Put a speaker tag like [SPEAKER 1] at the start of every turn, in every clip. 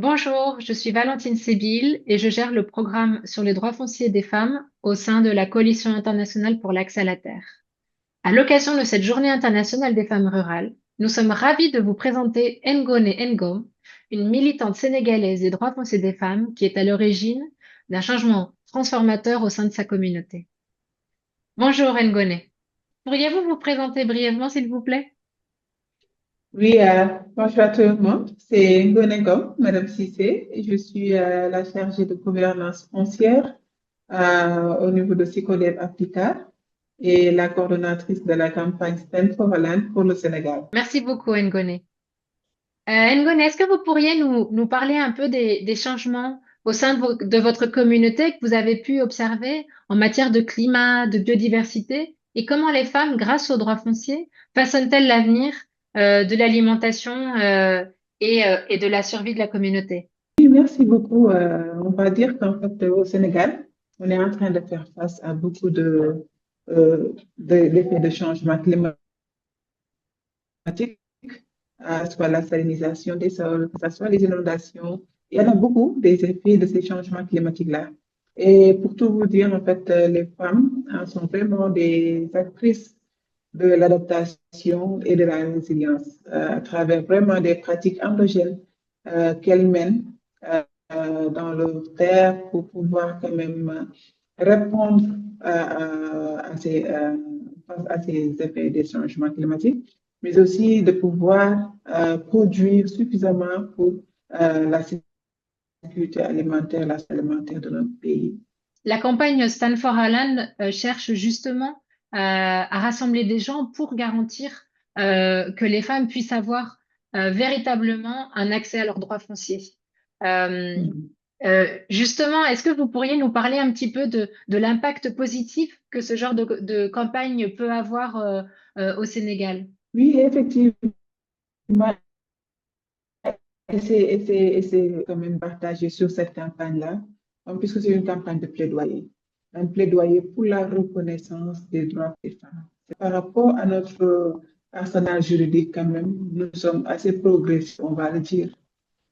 [SPEAKER 1] Bonjour, je suis Valentine Sébille et je gère le programme sur les droits fonciers des femmes au sein de la Coalition internationale pour l'accès à la terre. À l'occasion de cette Journée internationale des femmes rurales, nous sommes ravis de vous présenter Ngone Ngom, une militante sénégalaise des droits fonciers des femmes qui est à l'origine d'un changement transformateur au sein de sa communauté. Bonjour Ngone, pourriez-vous vous présenter brièvement s'il vous plaît?
[SPEAKER 2] Oui, bonjour à tout le monde. C'est Ngone Ngom, Madame Cissé. Et je suis la chargée de gouvernance foncière au niveau de Sicodev Africa et la coordonnatrice de la campagne Stand for Land pour le Sénégal.
[SPEAKER 1] Merci beaucoup Ngone. Ngone, est-ce que vous pourriez nous parler un peu des changements au sein de votre communauté que vous avez pu observer en matière de climat, de biodiversité, et comment les femmes, grâce aux droits fonciers, façonnent-elles l'avenir de l'alimentation et de la survie de la communauté?
[SPEAKER 2] Oui, merci beaucoup. On va dire qu'en fait, au Sénégal, on est en train de faire face à beaucoup d'effets de changement climatique, soit la salinisation des sols, que ce soit les inondations. Il y en a beaucoup des effets de ces changements climatiques-là. Et pour tout vous dire, en fait, les femmes sont vraiment des actrices de l'adaptation et de la résilience à travers vraiment des pratiques endogènes qu'elles mènent dans leur terre pour pouvoir quand même répondre à ces effets des changements climatiques, mais aussi de pouvoir produire suffisamment pour la sécurité alimentaire, la sécurité alimentaire de notre pays.
[SPEAKER 1] La campagne Stand for Island cherche justement à rassembler des gens pour garantir que les femmes puissent avoir véritablement un accès à leurs droits fonciers. Euh,
[SPEAKER 2] Mhm.
[SPEAKER 1] Justement, est-ce que vous pourriez nous parler un petit peu de l'impact positif que ce genre de campagne peut avoir au Sénégal?
[SPEAKER 2] Oui, effectivement, et c'est quand même partagé sur cette campagne-là, puisque c'est une campagne de plaidoyer. Un plaidoyer pour la reconnaissance des droits des femmes. Par rapport à notre arsenal juridique, quand même, nous sommes assez progressifs, on va le dire.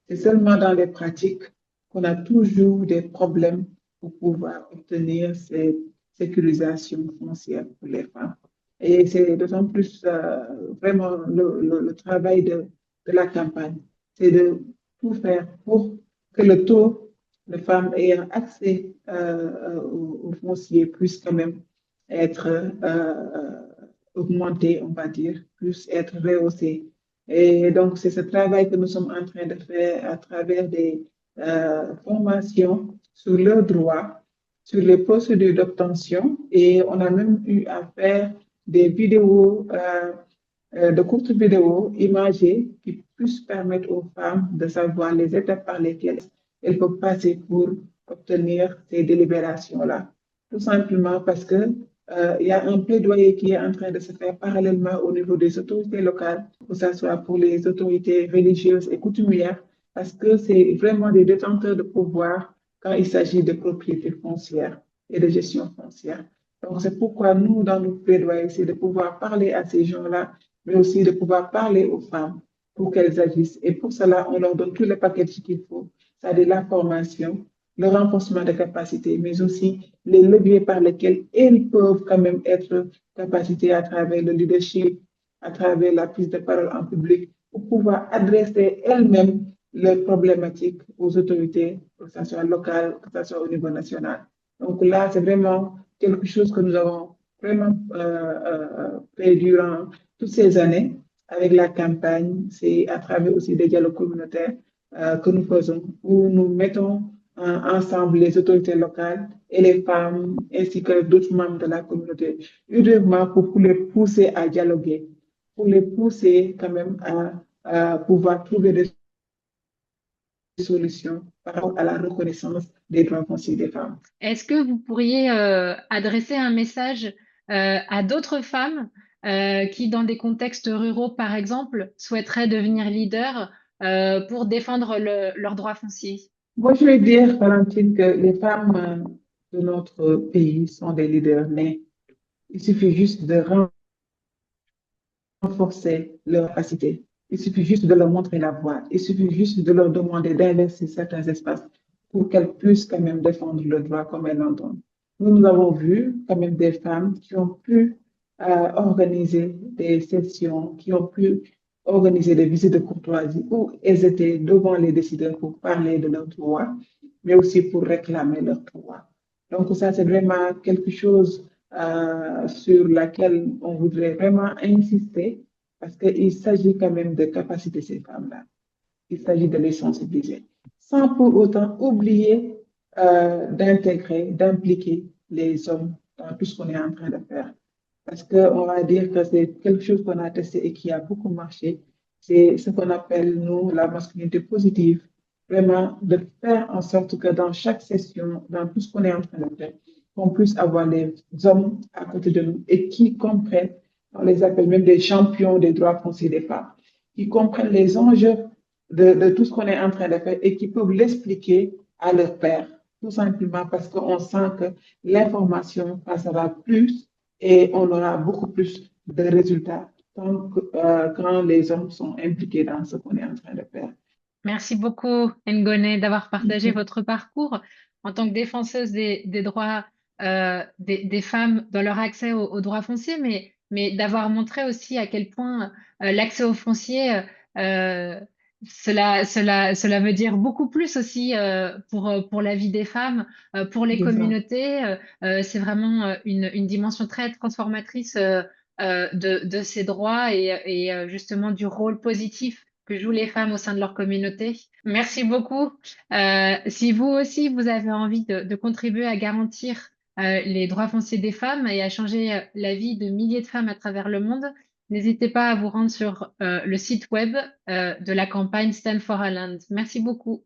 [SPEAKER 2] C'est seulement dans les pratiques qu'on a toujours des problèmes pour pouvoir obtenir cette sécurisation foncière pour les femmes. Et c'est d'autant plus vraiment le travail de la campagne, c'est de tout faire pour que le taux de femmes ayant accès au foncier puisse quand même être augmenté, on va dire, puisse être rehaussé. Et donc, c'est ce travail que nous sommes en train de faire à travers des formations sur leurs droits, sur les procédures d'obtention. Et on a même eu à faire des vidéos, de courtes vidéos imagées qui puissent permettre aux femmes de savoir les étapes par lesquelles elles peuvent passer pour obtenir ces délibérations-là. Tout simplement parce que il y a un plaidoyer qui est en train de se faire parallèlement au niveau des autorités locales, que ce soit pour les autorités religieuses et coutumières, parce que c'est vraiment des détenteurs de pouvoir quand il s'agit de propriété foncière et de gestion foncière. Donc, c'est pourquoi nous, dans nos plaidoyers, c'est de pouvoir parler à ces gens-là, mais aussi de pouvoir parler aux femmes pour qu'elles agissent. Et pour cela, on leur donne tous les paquets qu'il faut, c'est-à-dire la formation, le renforcement des capacités, mais aussi les leviers par lesquels elles peuvent quand même être capacitées à travers le leadership, à travers la prise de parole en public, pour pouvoir adresser elles-mêmes leurs problématiques aux autorités, que ce soit locales, que ce soit au niveau national. Donc là, c'est vraiment quelque chose que nous avons vraiment fait durant toutes ces années avec la campagne. C'est à travers aussi des dialogues communautaires que nous faisons, où nous mettons ensemble les autorités locales et les femmes, ainsi que d'autres membres de la communauté, uniquement pour les pousser à dialoguer, pour les pousser quand même à pouvoir trouver des solutions par rapport à la reconnaissance des droits fonciers des femmes.
[SPEAKER 1] Est-ce que vous pourriez adresser un message à d'autres femmes qui, dans des contextes ruraux, par exemple, souhaiteraient devenir leaders pour défendre leurs droits fonciers?
[SPEAKER 2] Moi, je vais dire, Valentine, que les femmes de notre pays sont des leaders nés. Il suffit juste de renforcer leur capacité. Il suffit juste de leur montrer la voie. Il suffit juste de leur demander d'investir certains espaces pour qu'elles puissent quand même défendre le droit comme elles l'entendent. Nous avons vu quand même des femmes qui ont pu organiser des sessions, qui ont pu organiser des visites de courtoisie où elles étaient devant les décideurs pour parler de leurs droits, mais aussi pour réclamer leurs droits. Donc ça, c'est vraiment quelque chose sur laquelle on voudrait vraiment insister parce qu'il s'agit quand même de capaciter ces femmes-là. Il s'agit de les sensibiliser, sans pour autant oublier d'intégrer, d'impliquer les hommes dans tout ce qu'on est en train de faire. Parce qu'on va dire que c'est quelque chose qu'on a testé et qui a beaucoup marché. C'est ce qu'on appelle, nous, la masculinité positive. Vraiment, de faire en sorte que dans chaque session, dans tout ce qu'on est en train de faire, qu'on puisse avoir les hommes à côté de nous et qui comprennent, on les appelle même des champions des droits fonciers des femmes, qui comprennent les enjeux de tout ce qu'on est en train de faire et qui peuvent l'expliquer à leur père, tout simplement parce qu'on sent que l'information passera plus et on aura beaucoup plus de résultats quand les hommes sont impliqués dans ce qu'on est en train de faire.
[SPEAKER 1] Merci beaucoup, Ngone, d'avoir partagé votre parcours en tant que défenseuse des droits des femmes dans leur accès aux droits fonciers, mais d'avoir montré aussi à quel point l'accès au foncier, euh, cela veut dire beaucoup plus aussi pour la vie des femmes, pour les
[SPEAKER 2] C'est ça.
[SPEAKER 1] communautés. C'est vraiment une dimension très transformatrice de ces droits et justement du rôle positif que jouent les femmes au sein de leur communauté. Merci beaucoup. Si vous aussi, vous avez envie de contribuer à garantir les droits fonciers des femmes et à changer la vie de milliers de femmes à travers le monde, n'hésitez pas à vous rendre sur le site web de la campagne Stand for a Land. Merci beaucoup.